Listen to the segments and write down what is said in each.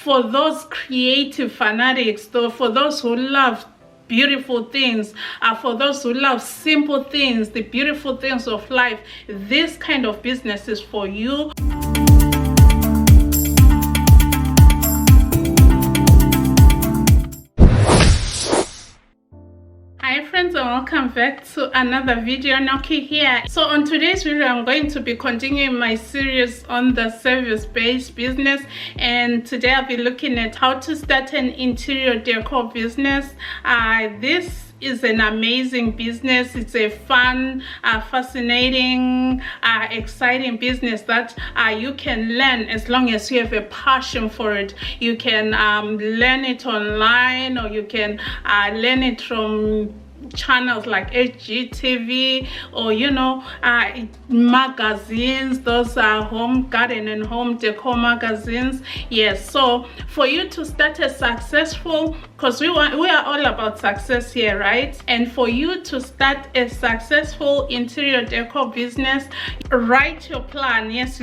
for those creative fanatics, though, for those who love beautiful things, for those who love simple things, the beautiful things of life, this kind of business is for you. Hi friends, and welcome back to another video. Noki here. So on today's video, I'm going to be continuing my series on the service-based business, and today I'll be looking at how to start an interior decor business. This is an amazing business. It's a fun, fascinating, exciting business that you can learn as long as you have a passion for it. You can learn it online, or you can learn it from channels like HGTV, or magazines. Those are home garden and home decor magazines. Yes, so for you to start a successful, because we are all about success here, right? And for you to start a successful interior decor business, write your plan. Yes,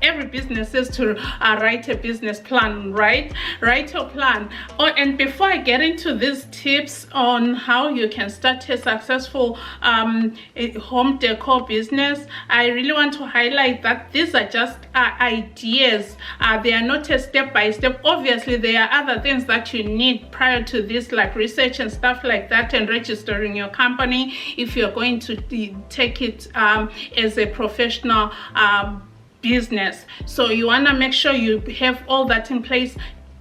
every business is to write a business plan, right? Write your plan. And before I get into these tips on how you can start a successful home decor business, I really want to highlight that these are just ideas. They are not a step-by-step. Obviously, there are other things that you need prior to this, like research and stuff like that, and registering your company if you're going to take it as a professional business. So you want to make sure you have all that in place.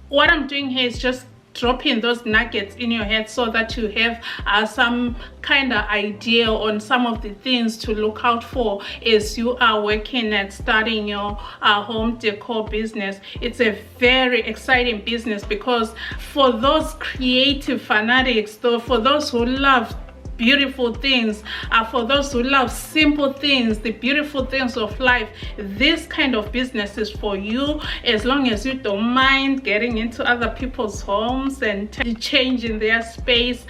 What I'm doing here is just dropping those nuggets in your head so that you have some kind of idea on some of the things to look out for as you are working at starting your home decor business. It's a very exciting business because for those creative fanatics, though, for those who love beautiful things, for those who love simple things, the beautiful things of life, this kind of business is for you, as long as you don't mind getting into other people's homes and changing their space.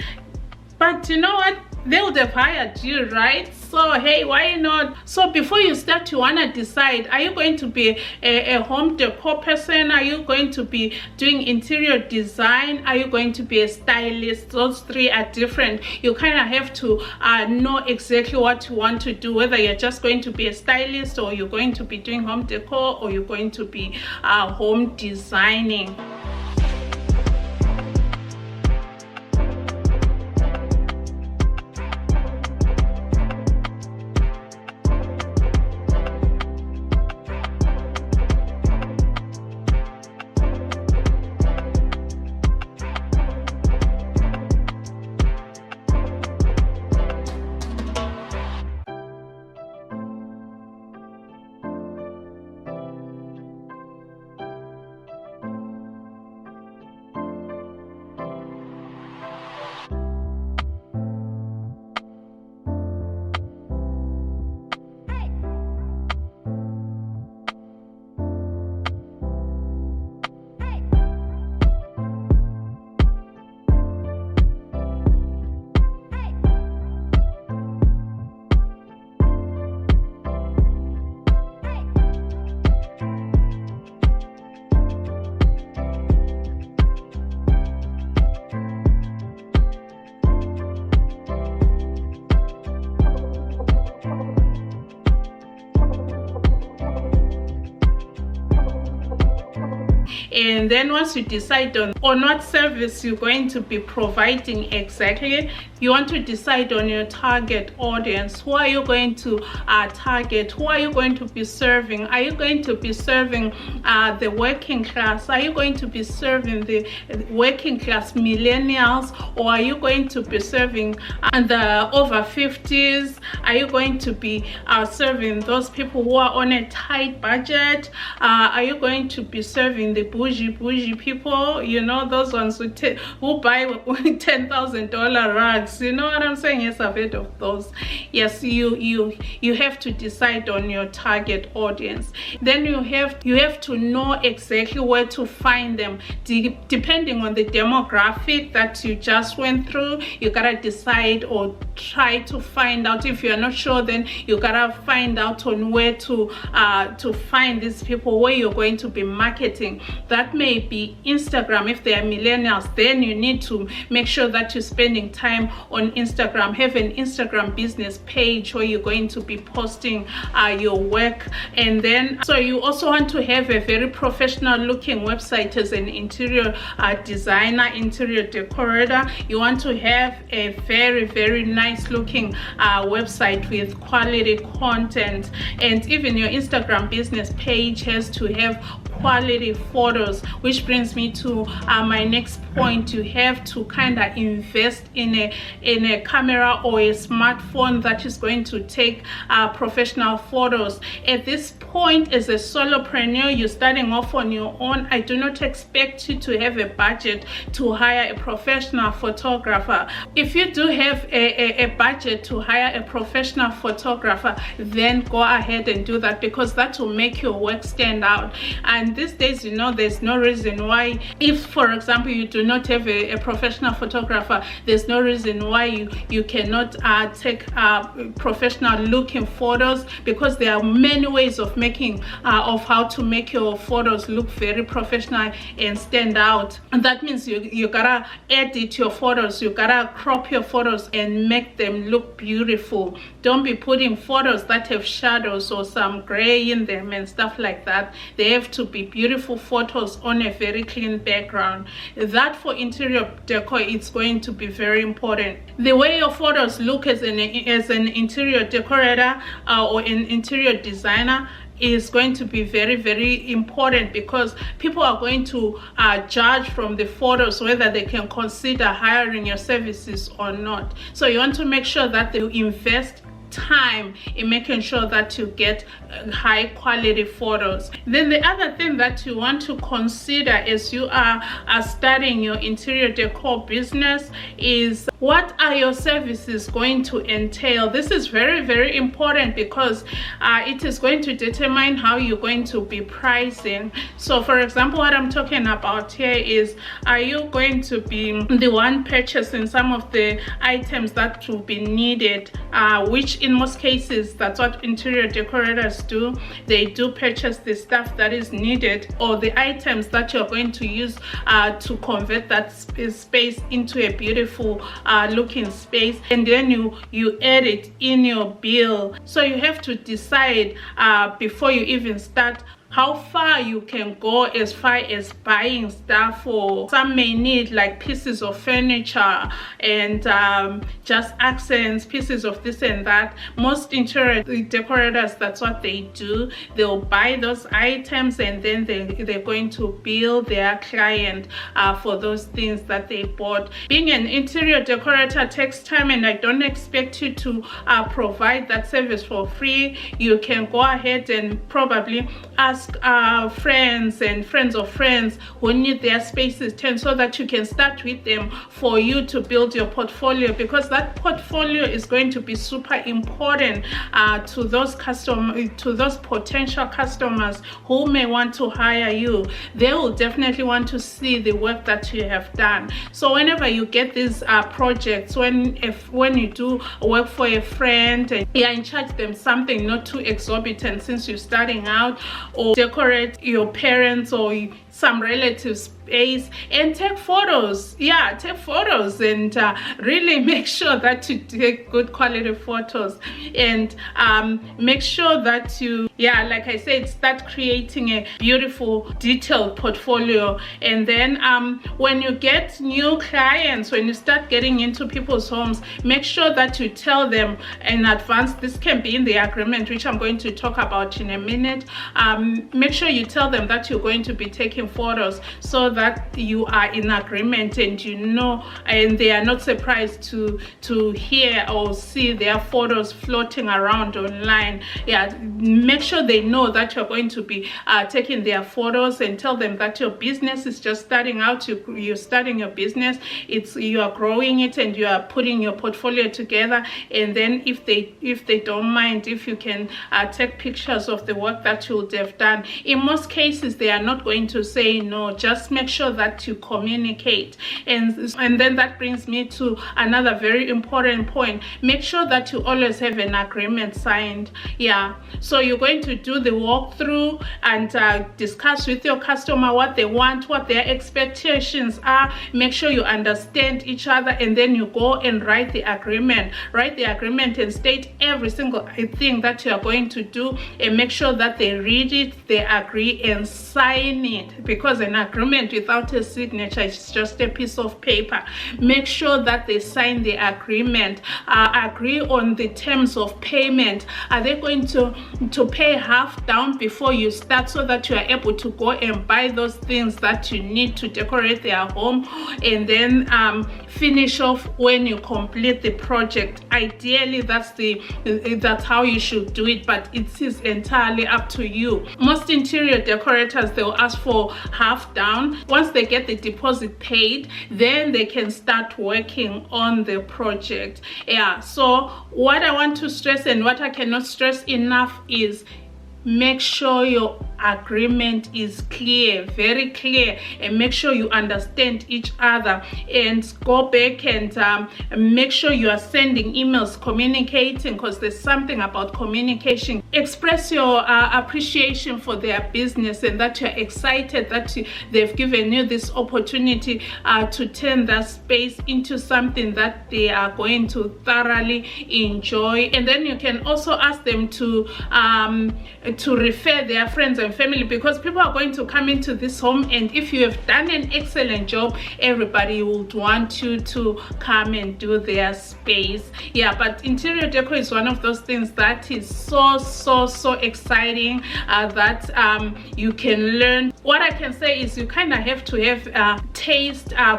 But you know what? They would have hired you, right? So hey, why not? So before you start, you want to decide, are you going to be a home decor person? Are you going to be doing interior design? Are you going to be a stylist? Those three are different. You kind of have to know exactly what you want to do, whether you're just going to be a stylist, or you're going to be doing home decor, or you're going to be home designing. And then once you decide on what service you're going to be providing exactly, you want to decide on your target audience. Who are you going to target? Who are you going to be serving? Are you going to be serving the working class? Are you going to be serving the working class millennials? Or are you going to be serving the over 50s? Are you going to be serving those people who are on a tight budget? Are you going to be serving the bougie people, you know, those ones who buy $10,000 rugs? drugs, you know what I'm saying? Yes, I've heard of those. Yes, you have to decide on your target audience. Then you have to know exactly where to find them. Depending on the demographic that you just went through, you gotta decide or try to find out. If you're not sure, then you gotta find out on where to find these people, where you're going to be marketing. That may be Instagram. If they are millennials, then you need to make sure that you're spending time on Instagram. Have an Instagram business page where you're going to be posting your work. And then so you also want to have a very professional looking website. As an interior designer, interior decorator, you want to have a very nice looking website with quality content. And even your Instagram business page has to have quality photos, which brings me to my next point. You have to kind of invest in a camera or a smartphone that is going to take professional photos. At this point, as a solopreneur, you're starting off on your own. I do not expect you to have a budget to hire a professional photographer. If you do have a budget to hire a professional photographer, then go ahead and do that, because that will make your work stand out. And these days, you know, there's no reason why, if for example you do not have a professional photographer, there's no reason why you cannot take professional looking photos, because there are many ways of making of how to make your photos look very professional and stand out. And that means you gotta edit your photos, you gotta crop your photos and make them look beautiful. Don't be putting photos that have shadows or some gray in them and stuff like that. They have to be beautiful photos on a very clean background. That for interior decor, it's going to be very important. The way your photos look as an interior decorator or an interior designer is going to be very important, because people are going to judge from the photos whether they can consider hiring your services or not. So you want to make sure that you invest time in making sure that you get high quality photos. Then the other thing that you want to consider as you are starting your interior decor business is, what are your services going to entail? This is very important, because it is going to determine how you're going to be pricing. So for example, what I'm talking about here is, are you going to be the one purchasing some of the items that will be needed, which in most cases that's what interior decorators do. They do purchase the stuff that is needed, or the items that you're going to use to convert that space into a beautiful looking space, and then you add it in your bill. So you have to decide before you even start how far you can go as far as buying stuff. For some may need like pieces of furniture and just accents, pieces of this and that. Most interior decorators, that's what they do. They'll buy those items and then they're going to bill their client for those things that they bought. Being an interior decorator takes time, and I don't expect you to provide that service for free. You can go ahead and probably ask friends and friends of friends who need their spaces turned, so that you can start with them for you to build your portfolio, because that portfolio is going to be super important to those potential customers who may want to hire you. They will definitely want to see the work that you have done. So whenever you get these projects, when you do work for a friend and you are in charge them something not too exorbitant since you're starting out, or decorate your parents or some relatives space and take photos. Yeah, take photos and really make sure that you take good quality photos, and make sure that you, like I said, start creating a beautiful detailed portfolio. And then when you get new clients, when you start getting into people's homes, make sure that you tell them in advance. This can be in the agreement, which I'm going to talk about in a minute. Make sure you tell them that you're going to be taking taking photos, so that you are in agreement and you know, and they are not surprised to hear or see their photos floating around online. Yeah, make sure they know that you're going to be taking their photos, and tell them that your business is just starting out. You're starting your business, you are growing it, and you are putting your portfolio together. And then if they don't mind, if you can take pictures of the work that you would have done. In most cases, they are not going to say no. Just make sure that you communicate. And then that brings me to another very important point. Make sure that you always have an agreement signed. Yeah, so you're going to do the walkthrough and discuss with your customer what they want, what their expectations are. Make sure you understand each other, and then you go and write the agreement and state every single thing that you are going to do, and make sure that they read it, they agree, and sign it, because an agreement without a signature is just a piece of paper. Make sure that they sign the agreement, agree on the terms of payment. Are they going to pay half down before you start, so that you are able to go and buy those things that you need to decorate their home, and then finish off when you complete the project? Ideally, that's how you should do it, but it is entirely up to you. Most interior decorators, they'll ask for half down. Once they get the deposit paid, then they can start working on the project. Yeah, so what I want to stress, and what I cannot stress enough, is make sure your agreement is clear, very clear, and make sure you understand each other. And go back and make sure you are sending emails, communicating, because there's something about communication. Express your appreciation for their business, and that you're excited that they've given you this opportunity to turn that space into something that they are going to thoroughly enjoy. And then you can also ask them to refer their friends and family, because people are going to come into this home, and if you have done an excellent job, everybody would want you to come and do their space. Yeah, but interior decor is one of those things that is so exciting, that you can learn. What I can say is you kind of have to have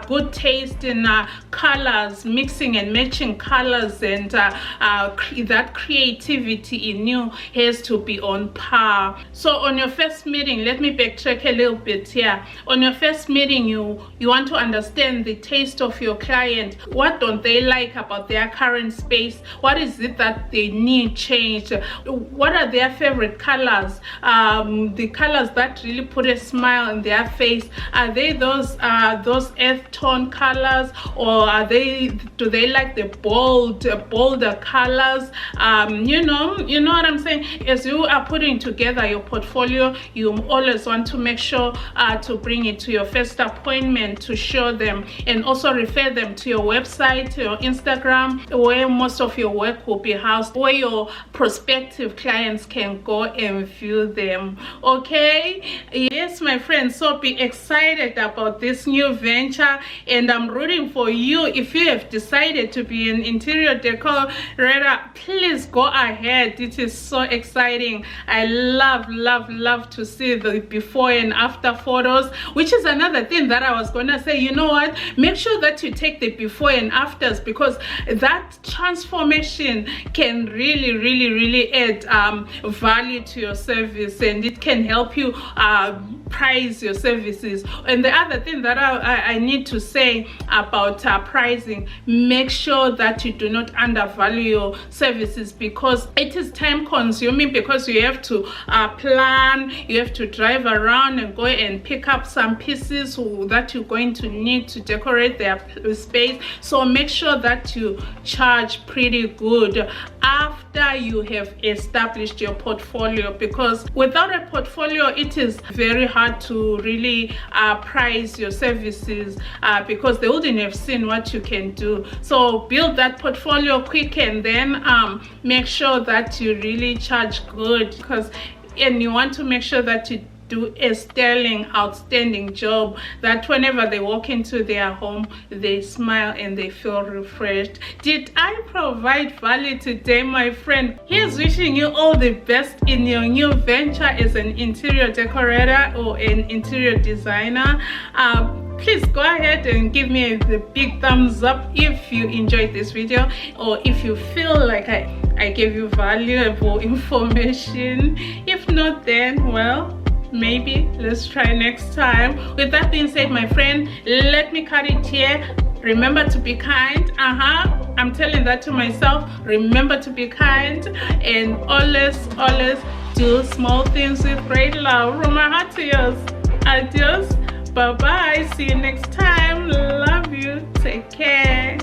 good taste in colors, mixing and matching colors, and that creativity in you has to be on par. So on your first meeting, let me backtrack a little bit here. On your first meeting, you want to understand the taste of your client. What don't they like about their current space? What is it that they need changed? What are their favorite colors? The colors that really put a smile on their face. Are they those earth tone colors, or do they like the bolder colors? You know what I'm saying? As you are putting together your portfolio, you always want to make sure to bring it to your first appointment, to show them, and also refer them to your website, your Instagram, where most of your work will be housed, where your prospective clients can go and view them. Okay, yes, my friends, so be excited about this new venture, and I'm rooting for you. If you have decided to be an interior decorator, please go ahead. It is so exciting. I love to see the before and after photos, which is another thing that I was gonna say. You know what, make sure that you take the before and afters, because that transformation can really add value to your service, and it can help you price your services. And the other thing that I need to say about pricing, make sure that you do not undervalue your services, because it is time consuming, because you have to plan, you have to drive around and go and pick up some pieces that you're going to need to decorate their space. So make sure that you charge pretty good after you have established your portfolio, because without a portfolio, it is very hard to really price your services, because they wouldn't have seen what you can do. So build that portfolio quick, and then make sure that you really charge good, and you want to make sure that you do a sterling, outstanding job, that whenever they walk into their home, they smile and they feel refreshed. Did I provide value today, my friend? Here's wishing you all the best in your new venture as an interior decorator or an interior designer. Please go ahead and give me the big thumbs up if you enjoyed this video, or if you feel like I gave you valuable information. If not, then well, maybe let's try next time. With that being said, my friend, let me cut it here. Remember to be kind. I'm telling that to myself. Remember to be kind, and always do small things with great love. From my heart to yours. Adios. Bye bye. See you next time. Love you. Take care.